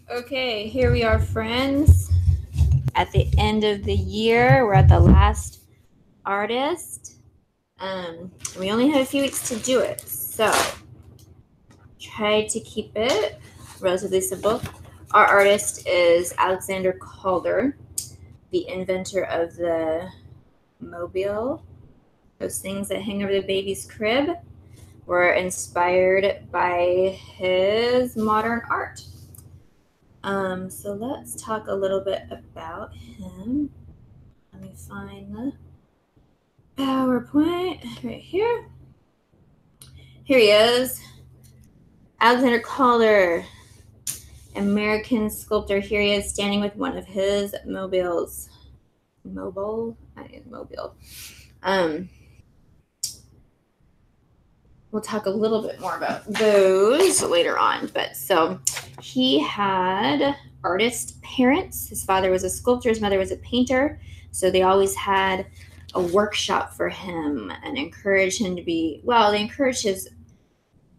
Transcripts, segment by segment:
Okay, here we are, friends. At the end of the year, we're at the last artist. We only have a few weeks to do it, so try to keep it relatively simple. Our artist is Alexander Calder, the inventor of the mobile. Those things that hang over the baby's crib were inspired by his modern art. So let's talk a little bit about him. Let me find the PowerPoint right here. Here he is. Alexander Calder, American sculptor. Here he is standing with one of his mobiles. Mobile? Mobile. We'll talk a little bit more about those later on. But so he had artist parents. His father was a sculptor, his mother was a painter. So they always had a workshop for him and encouraged him to be, well, they encouraged his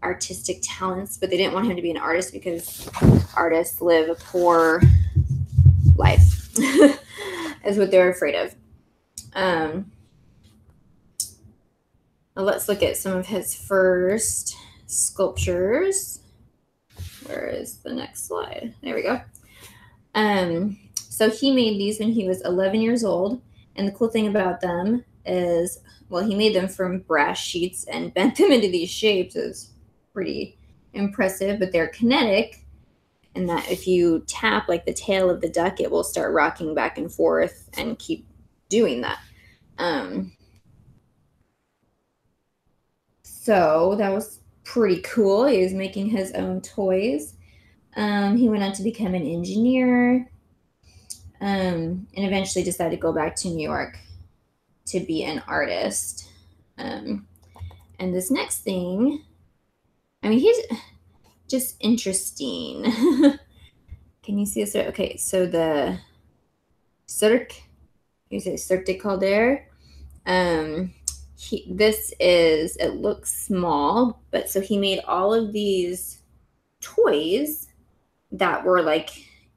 artistic talents, but they didn't want him to be an artist because artists live a poor life, is what they're afraid of. Let's look at some of his first sculptures. Where is the next slide? There we go. So he made these when he was 11 years old. And the cool thing about them is, well, he made them from brass sheets and bent them into these shapes. It's pretty impressive, but they're kinetic. And that if you tap like the tail of the duck, it will start rocking back and forth and keep doing that. So that was pretty cool. He was making his own toys. He went on to become an engineer, and eventually decided to go back to New York to be an artist. And this next thing, I mean, he's just interesting. Can you see this? Okay, so the Cirque, you say Cirque de Calder. This is, it looks small, but so he made all of these toys that were like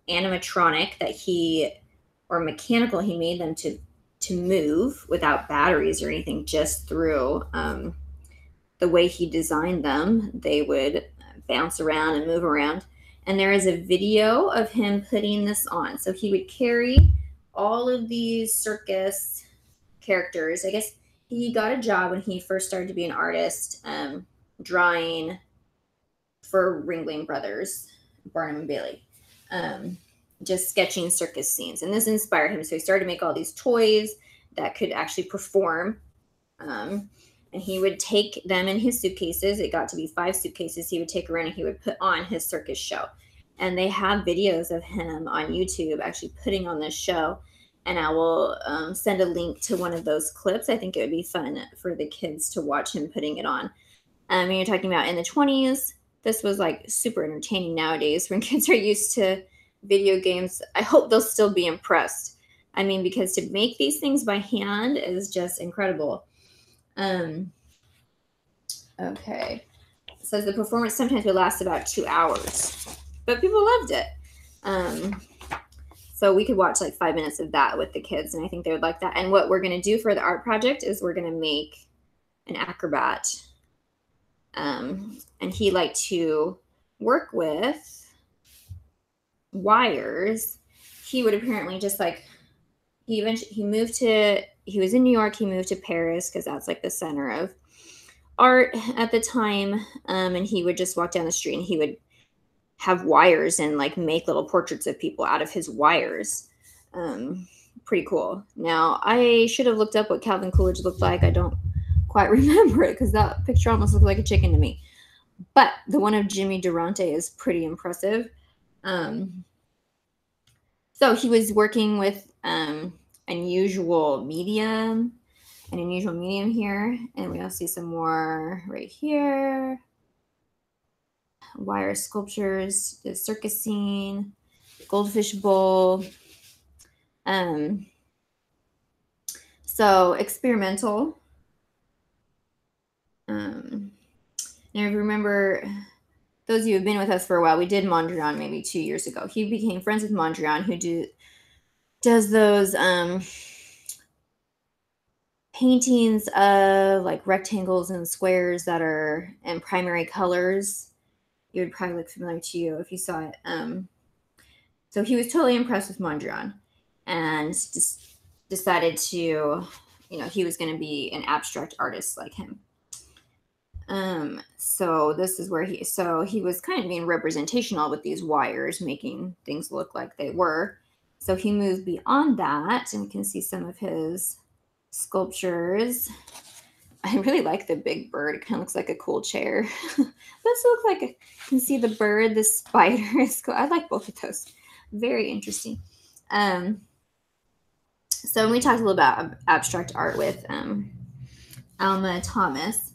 animatronic or mechanical. He made them to move without batteries or anything, just through the way he designed them. They would bounce around and move around. And there is a video of him putting this on. So he would carry all of these circus characters. I guess he got a job when he first started to be an artist, drawing for Ringling Brothers, Barnum and Bailey, just sketching circus scenes. And this inspired him. So he started to make all these toys that could actually perform. And he would take them in his suitcases. It got to be 5 suitcases he would take around, and he would put on his circus show. And they have videos of him on YouTube actually putting on this show. And I will send a link to one of those clips. I think it would be fun for the kids to watch him putting it on. You're talking about in the 20s. This was like super entertaining nowadays when kids are used to video games. I hope they'll still be impressed. I mean, because to make these things by hand is just incredible. Okay. It says the performance sometimes would last about 2 hours, but people loved it. So we could watch like 5 minutes of that with the kids, and I think they would like that. And what we're going to do for the art project is we're going to make an acrobat. And he liked to work with wires. He would apparently just like, he was in New York, he moved to Paris because that's like the center of art at the time. And he would just walk down the street and he would have wires and like make little portraits of people out of his wires. Pretty cool. Now, I should have looked up what Calvin Coolidge looked like. I don't quite remember it because that picture almost looked like a chicken to me. But the one of Jimmy Durante is pretty impressive. So he was working with an unusual medium here. And we also see some more right here. Wire sculptures, the circus scene, goldfish bowl. So experimental. Now, if you remember, those of you who've been with us for a while, we did Mondrian maybe 2 years ago. He became friends with Mondrian, who does those paintings of like rectangles and squares that are in primary colors. It would probably look familiar to you if you saw it. So he was totally impressed with Mondrian and just decided to, he was going to be an abstract artist like him. So this is where he was kind of being representational with these wires, making things look like they were. So he moved beyond that, and we can see some of his sculptures. I really like the big bird. It kind of looks like a cool chair. This looks like you can see the bird, the spider is cool. I like both of those. Very interesting. So we talked a little about abstract art with Alma Thomas.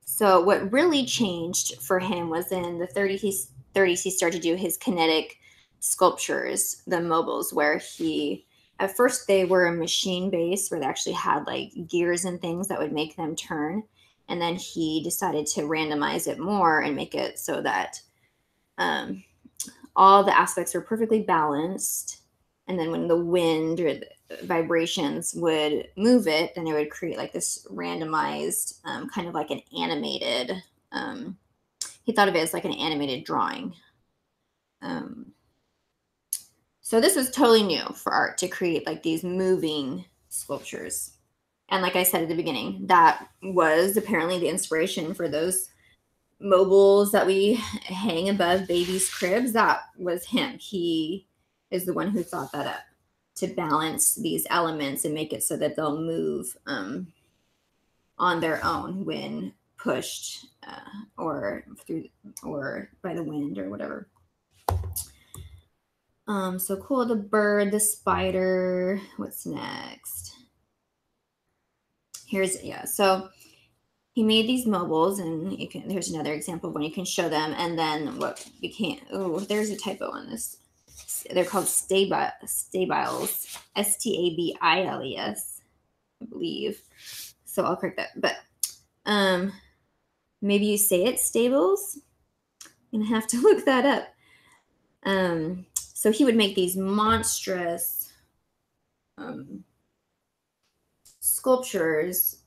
So what really changed for him was in the 30s, he started to do his kinetic sculptures, the mobiles, where at first they were machine based, where they actually had like gears and things that would make them turn. And then he decided to randomize it more and make it so that all the aspects were perfectly balanced. And then when the wind or the vibrations would move it, then it would create like this randomized, kind of like an animated, he thought of it as like an animated drawing. So this was totally new for art, to create like these moving sculptures. And like I said at the beginning, that was apparently the inspiration for those mobiles that we hang above babies' cribs. That was him. He is the one who thought that up, to balance these elements and make it so that they'll move on their own when pushed or by the wind or whatever. So cool. The bird, the spider. What's next? So he made these mobiles, and there's another example of when you can show them. And then what became, there's a typo on this. They're called stabiles, Stabiles, I believe. So I'll correct that. But maybe you say it stables. I'm gonna have to look that up. So he would make these monstrous sculptures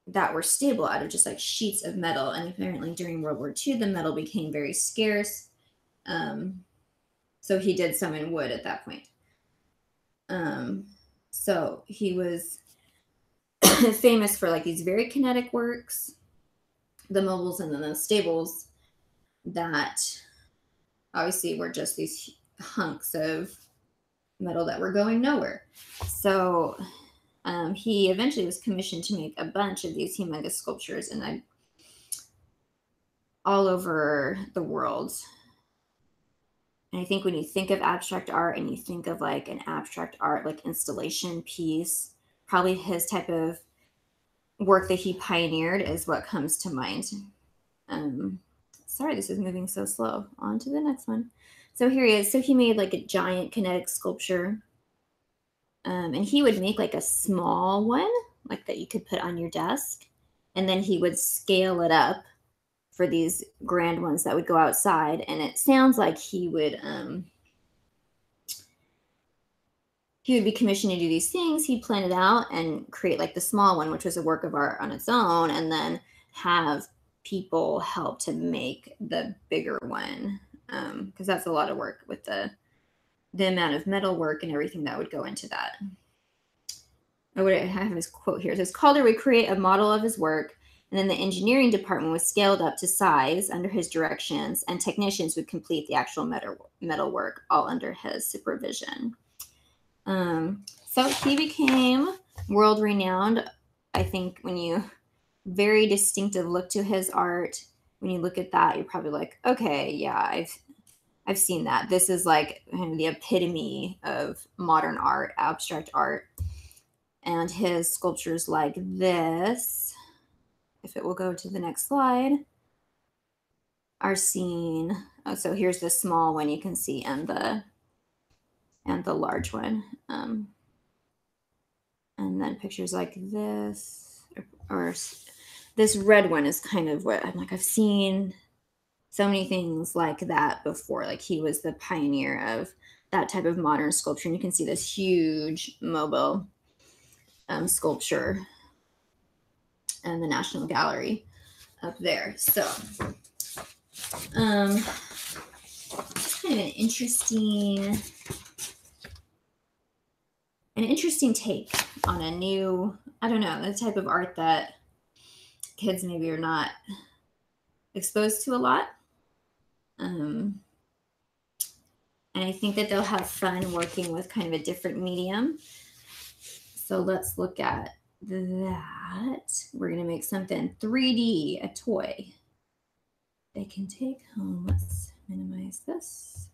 that were stable out of just like sheets of metal. And apparently during World War II, the metal became very scarce. So he did some in wood at that point. So he was famous for like these very kinetic works, the mobiles, and then the stables that obviously were just these hunks of metal that were going nowhere. So he eventually was commissioned to make a bunch of these humongous sculptures, and all over the world. And I think when you think of abstract art and you think of like an abstract art, like installation piece, probably his type of work that he pioneered is what comes to mind. Sorry, this is moving so slow. On to the next one. So here he is. So he made like a giant kinetic sculpture. And he would make like a small one, like that you could put on your desk. And then he would scale it up for these grand ones that would go outside. And it sounds like he would be commissioned to do these things. He'd plan it out and create like the small one, which was a work of art on its own, and then have people help to make the bigger one, because that's a lot of work with the amount of metal work and everything that would go into that. I have his quote here. It says, Calder would create a model of his work, and then the engineering department was scaled up to size under his directions, and technicians would complete the actual metal work, all under his supervision. So he became world renowned. I think very distinctive look to his art. When you look at that, you're probably like, okay, yeah, I've seen that. This is like the epitome of modern art, abstract art. And his sculptures like this, if it will go to the next slide, are seen. Oh, so here's the small one you can see, and the large one. And then pictures like this, or this red one is kind of what I'm like, I've seen so many things like that before. Like he was the pioneer of that type of modern sculpture. And you can see this huge mobile sculpture in the National Gallery up there. So it's kind of an interesting take on a new, I don't know, the type of art that kids maybe are not exposed to a lot. And I think that they'll have fun working with kind of a different medium. So let's look at that. We're going to make something 3D, a toy they can take home. Let's minimize this.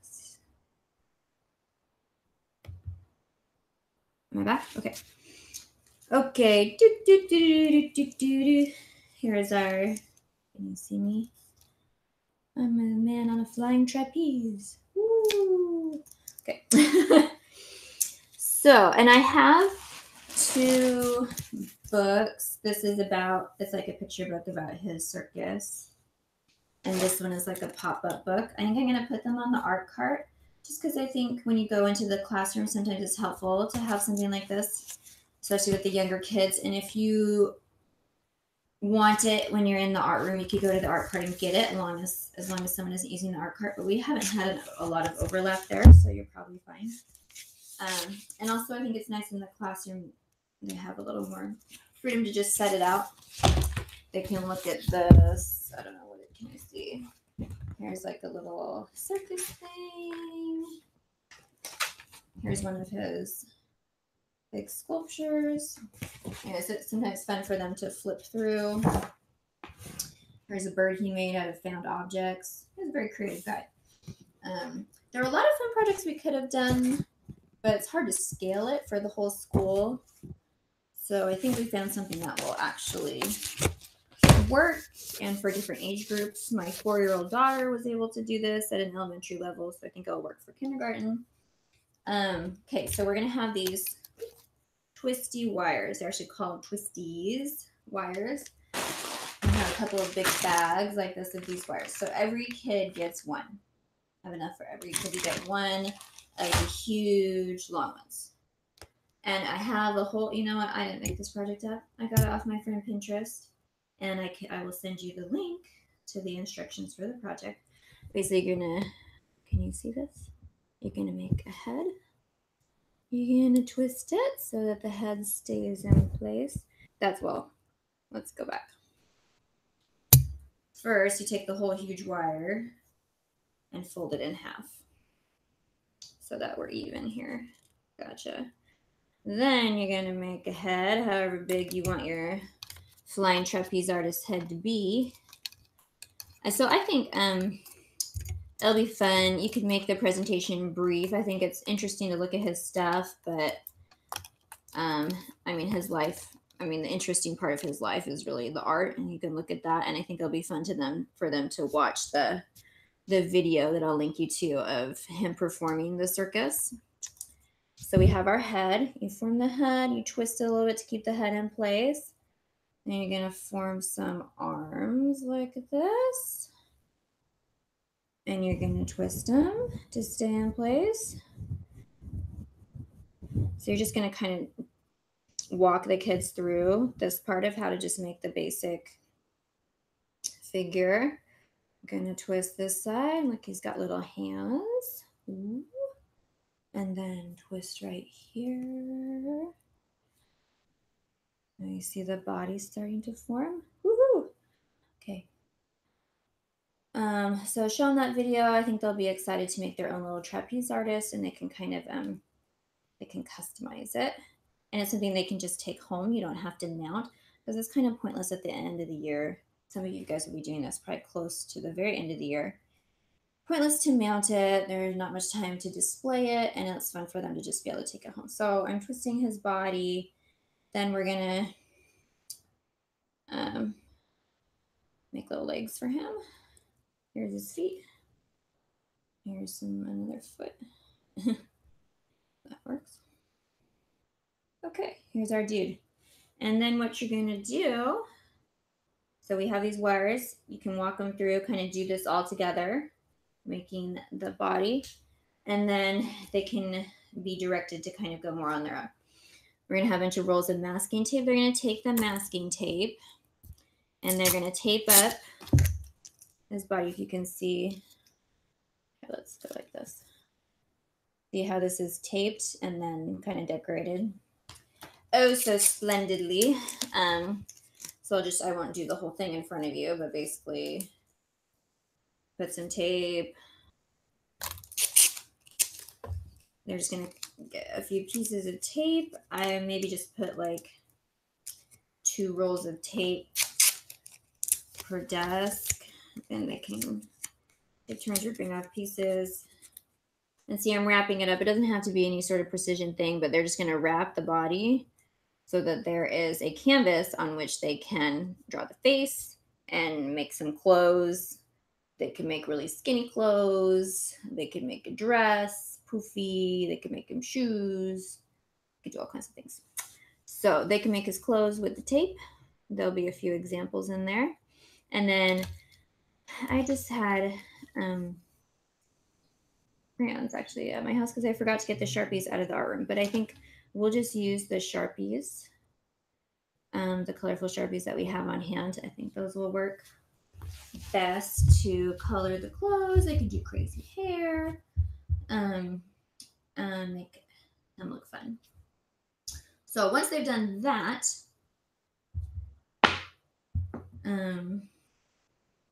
Am I back? Okay. Okay. Here's our, can you see me? I'm a man on a flying trapeze. Woo! Okay. So, and I have 2 books. This is about, it's like a picture book about his circus. And this one is like a pop-up book. I think I'm going to put them on the art cart just because I think when you go into the classroom, sometimes it's helpful to have something like this, especially with the younger kids. And if you want it when you're in the art room, you could go to the art cart and get it as long as someone isn't using the art cart. But we haven't had a lot of overlap there, so you're probably fine. And also, I think it's nice in the classroom. They have a little more freedom to just set it out. They can look at this. I don't know, what can you see? Here's like a little circus thing. Here's one of his big sculptures. Yeah, so it's sometimes fun for them to flip through. Here's a bird he made out of found objects. He's a very creative guy. There are a lot of fun projects we could have done, but it's hard to scale it for the whole school. So I think we found something that will actually work, and for different age groups. My 4-year-old daughter was able to do this at an elementary level, so I think it'll work for kindergarten. Okay, so we're going to have these twisty wires. They're actually called twisties wires. I have a couple of big bags like this of these wires. So every kid gets one. I have enough for every kid. You get one of the huge long ones. And I have a whole, you know what? I didn't make this project up. I got it off my friend Pinterest. And I will send you the link to the instructions for the project. Basically, you're going to, can you see this? You're going to make a head. You're going to twist it so that the head stays in place. Let's go back. First, you take the whole huge wire and fold it in half so that we're even here. Gotcha. Then you're going to make a head, however big you want your flying trapeze artist head to be. And so I think it'll be fun. You could make the presentation brief. I think it's interesting to look at his stuff, but I mean, his life, I mean, the interesting part of his life is really the art, and you can look at that. And I think it'll be fun for them to watch the video that I'll link you to of him performing the circus. So we have our head. You form the head, you twist it a little bit to keep the head in place. Then you're going to form some arms like this. And you're going to twist them to stay in place. So you're just going to kind of walk the kids through this part of how to just make the basic figure. I'm going to twist this side. Look, he's got little hands. Ooh. And then twist right here. Now you see the body starting to form. Woohoo! Okay. So show them that video. I think they'll be excited to make their own little trapeze artist, and they can kind of they can customize it. And it's something they can just take home. You don't have to mount, because it's kind of pointless at the end of the year. Some of you guys will be doing this probably close to the very end of the year. Pointless to mount it. There's not much time to display it, and it's fun for them to just be able to take it home. So I'm twisting his body. Then we're going to make little legs for him. Here's his feet. Here's another foot. That works. Okay, here's our dude. And then what you're going to do, So we have these wires. You can walk them through, kind of do this all together, making the body. And then they can be directed to kind of go more on their own. We're going to have a bunch of rolls of masking tape. They're going to take the masking tape and they're going to tape up his body, if you can see. Okay, let's go like this. See how this is taped and then kind of decorated? Oh, so splendidly. So I won't do the whole thing in front of you, but basically put some tape. They're just going to get a few pieces of tape. I maybe just put like 2 rolls of tape per desk, and they turns ripping off pieces. And see, I'm wrapping it up. It doesn't have to be any sort of precision thing, but they're just going to wrap the body so that there is a canvas on which they can draw the face and make some clothes. They can make really skinny clothes. They can make a dress, poofy. They can make him shoes. They can do all kinds of things. So they can make his clothes with the tape. There'll be a few examples in there. And then I just had crayons actually at my house because I forgot to get the Sharpies out of the art room. But I think we'll just use the Sharpies, the colorful Sharpies that we have on hand. I think those will work best to color the clothes. They can do crazy hair, make them look fun. So once they've done that,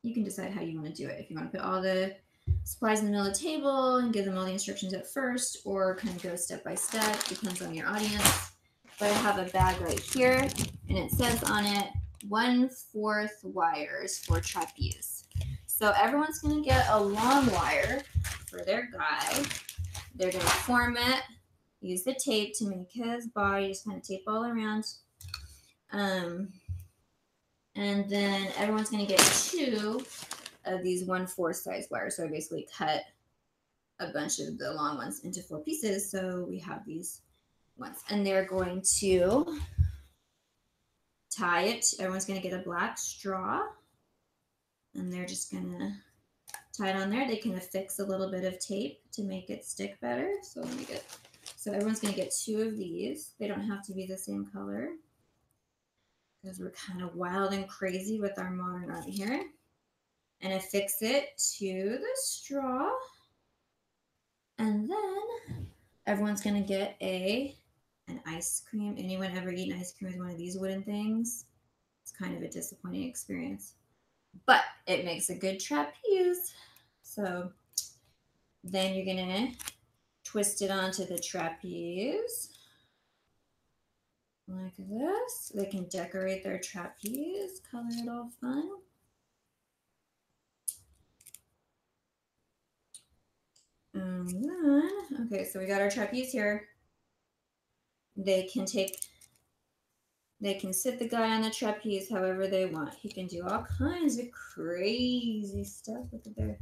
you can decide how you want to do it. If you want to put all the supplies in the middle of the table and give them all the instructions at first, or kind of go step by step, depends on your audience. But I have a bag right here, and it says on it 1/4 wires for trapeze. So everyone's going to get a long wire for their guy. They're going to form it, use the tape to make his body, just kind of tape all around. And then everyone's going to get 2 of these 1/4 size wires. So I basically cut a bunch of the long ones into 4 pieces. So we have these ones. And they're going to tie it. Everyone's going to get a black straw. And they're just going to tie it on there. They can affix a little bit of tape to make it stick better. So everyone's going to get 2 of these. They don't have to be the same color, because we're kind of wild and crazy with our modern art here. And affix it to the straw. And then everyone's going to get an ice cream. Anyone ever eaten ice cream with one of these wooden things? It's kind of a disappointing experience. But it makes a good trapeze. So then you're going to twist it onto the trapeze. Like this. They can decorate their trapeze, color it all fun. And then, okay, so we got our trapeze here. They can sit the guy on the trapeze however they want. He can do all kinds of crazy stuff. Look at there.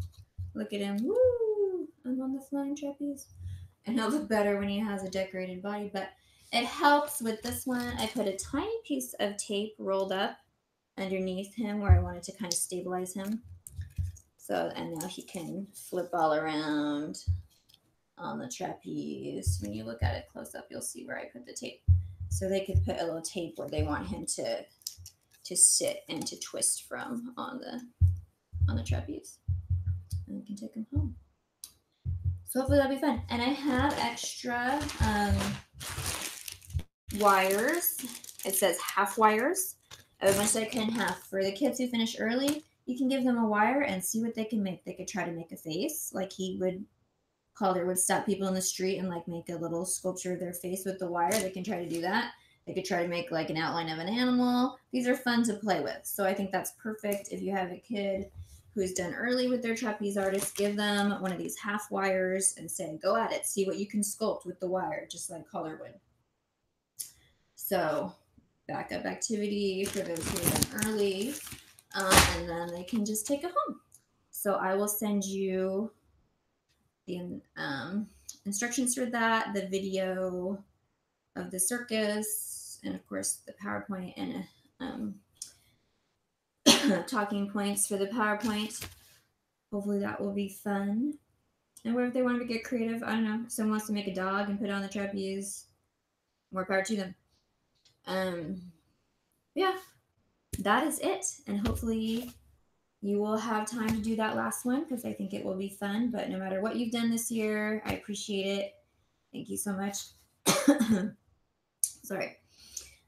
Look at him. Woo! I'm on the flying trapeze. And he'll look better when he has a decorated body, but it helps with this one. I put a tiny piece of tape rolled up underneath him where I wanted to kind of stabilize him. So, and now he can flip all around on the trapeze. When you look at it close up, you'll see where I put the tape. So they could put a little tape where they want him to sit and to twist from on the trapeze. And we can take him home. So hopefully that'll be fun. And I have extra wires. It says half wires. I have a bunch that I cut in half. For the kids who finish early, you can give them a wire and see what they can make. They could try to make a face like Calder would stop people in the street and like make a little sculpture of their face with the wire. They can try to do that. They could try to make like an outline of an animal. These are fun to play with. So I think that's perfect if you have a kid who's done early with their trapeze artist. Give them one of these half wires and say, go at it. See what you can sculpt with the wire, just like Calder would. So backup activity for those who are done early. And then they can just take it home. So I will send you the instructions for that, the video of the circus, and of course the PowerPoint and talking points for the PowerPoint. Hopefully that will be fun. And what if they want to get creative? I don't know. Someone wants to make a dog and put it on the trapeze. More power to them. Yeah, that is it. And hopefully you will have time to do that last one because I think it will be fun. But no matter what you've done this year, I appreciate it. Thank you so much. Sorry.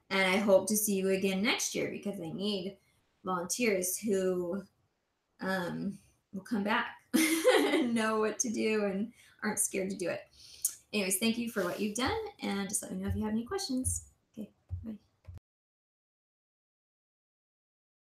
And I hope to see you again next year because I need volunteers who will come back and know what to do and aren't scared to do it. Anyways, thank you for what you've done, and just let me know if you have any questions.